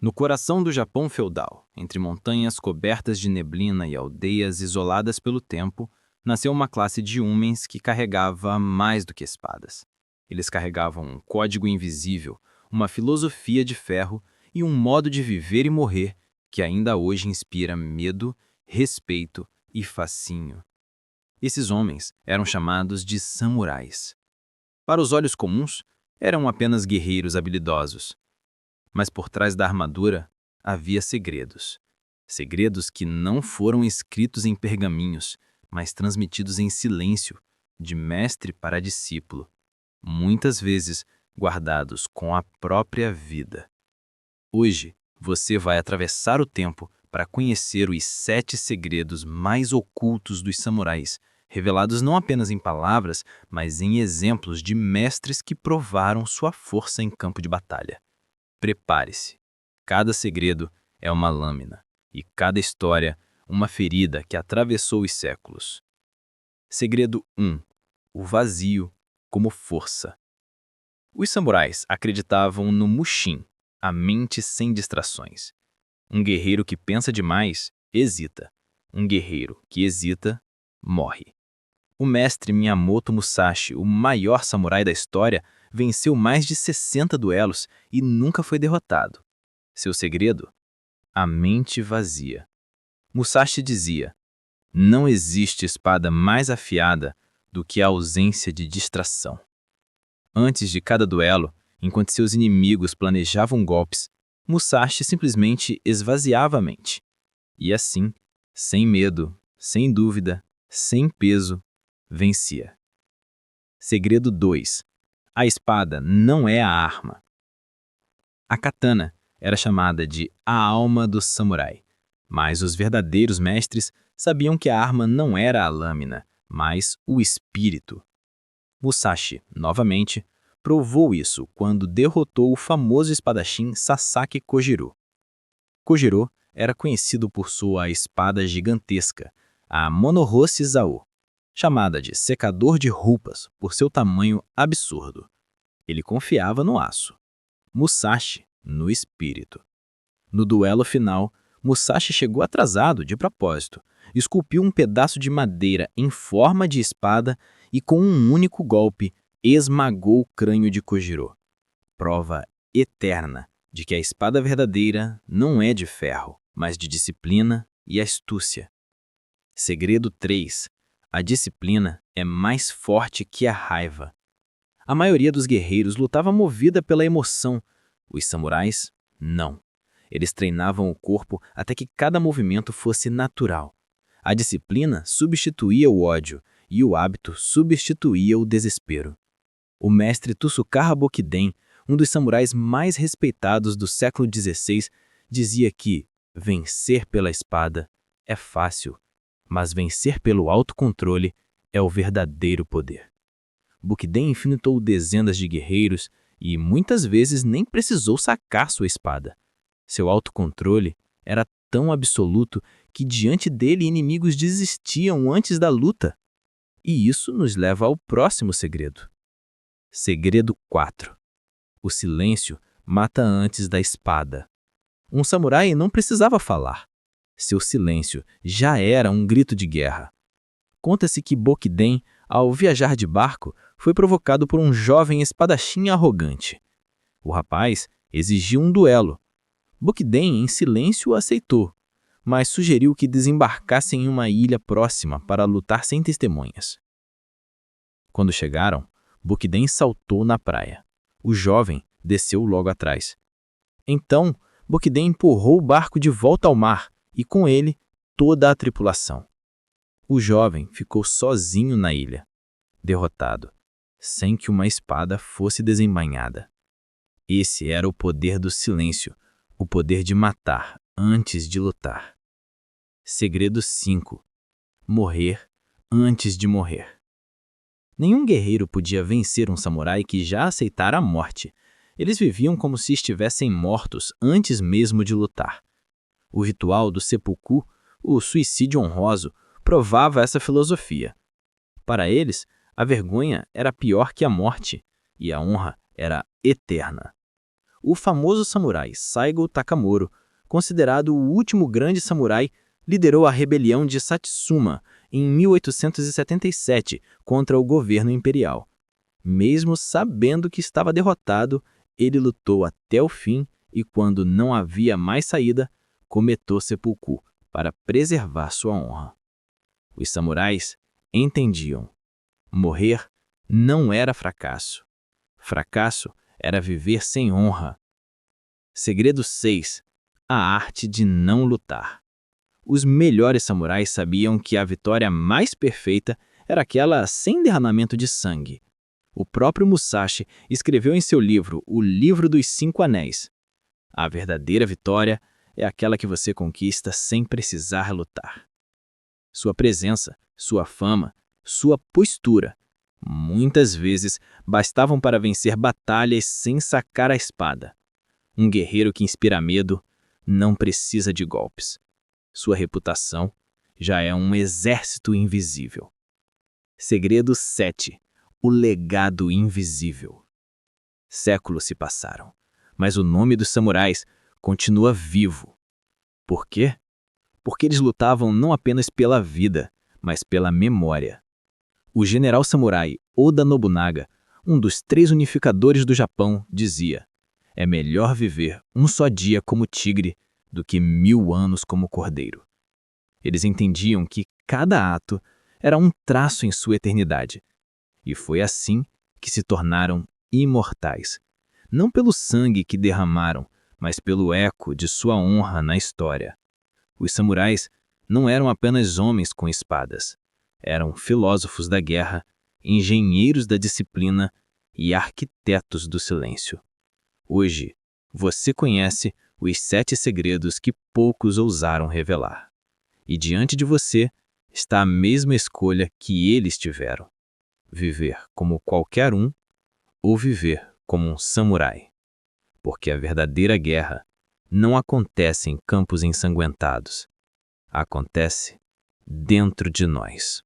No coração do Japão feudal, entre montanhas cobertas de neblina e aldeias isoladas pelo tempo, nasceu uma classe de homens que carregava mais do que espadas. Eles carregavam um código invisível, uma filosofia de ferro e um modo de viver e morrer que ainda hoje inspira medo, respeito e fascínio. Esses homens eram chamados de samurais. Para os olhos comuns, eram apenas guerreiros habilidosos. Mas por trás da armadura havia segredos. Segredos que não foram escritos em pergaminhos, mas transmitidos em silêncio, de mestre para discípulo, muitas vezes guardados com a própria vida. Hoje, você vai atravessar o tempo para conhecer os 7 segredos mais ocultos dos samurais, revelados não apenas em palavras, mas em exemplos de mestres que provaram sua força em campo de batalha. Prepare-se. Cada segredo é uma lâmina, e cada história, uma ferida que atravessou os séculos. Segredo 1. O vazio como força. Os samurais acreditavam no Mushin, a mente sem distrações. Um guerreiro que pensa demais, hesita. Um guerreiro que hesita, morre. O mestre Miyamoto Musashi, o maior samurai da história, venceu mais de 60 duelos e nunca foi derrotado. Seu segredo? A mente vazia. Musashi dizia: não existe espada mais afiada do que a ausência de distração. Antes de cada duelo, enquanto seus inimigos planejavam golpes, Musashi simplesmente esvaziava a mente. E assim, sem medo, sem dúvida, sem peso, vencia. Segredo 2. A espada não é a arma. A katana era chamada de a alma do samurai, mas os verdadeiros mestres sabiam que a arma não era a lâmina, mas o espírito. Musashi, novamente, provou isso quando derrotou o famoso espadachim Sasaki Kojiro. Kojiro era conhecido por sua espada gigantesca, a Monohoshi Zao, chamada de secador de roupas por seu tamanho absurdo. Ele confiava no aço. Musashi, no espírito. No duelo final, Musashi chegou atrasado de propósito, esculpiu um pedaço de madeira em forma de espada e com um único golpe esmagou o crânio de Kojiro. Prova eterna de que a espada verdadeira não é de ferro, mas de disciplina e astúcia. Segredo 3. A disciplina é mais forte que a raiva. A maioria dos guerreiros lutava movida pela emoção. Os samurais, não. Eles treinavam o corpo até que cada movimento fosse natural. A disciplina substituía o ódio e o hábito substituía o desespero. O mestre Tsukahara Bokiden, um dos samurais mais respeitados do século XVI, dizia que vencer pela espada é fácil, mas vencer pelo autocontrole é o verdadeiro poder. Bokiden infinitou dezenas de guerreiros e muitas vezes nem precisou sacar sua espada. Seu autocontrole era tão absoluto que diante dele inimigos desistiam antes da luta. E isso nos leva ao próximo segredo. Segredo 4. O silêncio mata antes da espada. Um samurai não precisava falar. Seu silêncio já era um grito de guerra. Conta-se que Bokiden, ao viajar de barco, foi provocado por um jovem espadachim arrogante. O rapaz exigiu um duelo. Bokiden, em silêncio, o aceitou, mas sugeriu que desembarcassem em uma ilha próxima para lutar sem testemunhas. Quando chegaram, Bokiden saltou na praia. O jovem desceu logo atrás. Então, Bokiden empurrou o barco de volta ao mar e, com ele, toda a tripulação. O jovem ficou sozinho na ilha, derrotado, sem que uma espada fosse desembainhada. Esse era o poder do silêncio, o poder de matar antes de lutar. Segredo 5. Morrer antes de morrer. Nenhum guerreiro podia vencer um samurai que já aceitara a morte. Eles viviam como se estivessem mortos antes mesmo de lutar. O ritual do seppuku, o suicídio honroso, provava essa filosofia. Para eles, a vergonha era pior que a morte, e a honra era eterna. O famoso samurai Saigo Takamuro, considerado o último grande samurai, liderou a rebelião de Satsuma em 1877 contra o governo imperial. Mesmo sabendo que estava derrotado, ele lutou até o fim e, quando não havia mais saída, cometeu seppuku para preservar sua honra. Os samurais entendiam: morrer não era fracasso. Fracasso era viver sem honra. Segredo 6. A arte de não lutar. Os melhores samurais sabiam que a vitória mais perfeita era aquela sem derramamento de sangue. O próprio Musashi escreveu em seu livro, O Livro dos Cinco Anéis: a verdadeira vitória é aquela que você conquista sem precisar lutar. Sua presença, sua fama, sua postura, muitas vezes bastavam para vencer batalhas sem sacar a espada. Um guerreiro que inspira medo não precisa de golpes. Sua reputação já é um exército invisível. Segredo 7. O legado invisível. Séculos se passaram, mas o nome dos samurais continua vivo. Por quê? Porque eles lutavam não apenas pela vida, mas pela memória. O general samurai Oda Nobunaga, um dos 3 unificadores do Japão, dizia: é melhor viver um só dia como tigre do que 1000 anos como cordeiro. Eles entendiam que cada ato era um traço em sua eternidade. E foi assim que se tornaram imortais. Não pelo sangue que derramaram, mas pelo eco de sua honra na história. Os samurais não eram apenas homens com espadas. Eram filósofos da guerra, engenheiros da disciplina e arquitetos do silêncio. Hoje, você conhece os 7 segredos que poucos ousaram revelar. E diante de você está a mesma escolha que eles tiveram: viver como qualquer um ou viver como um samurai. Porque a verdadeira guerra não acontece em campos ensanguentados. Acontece dentro de nós.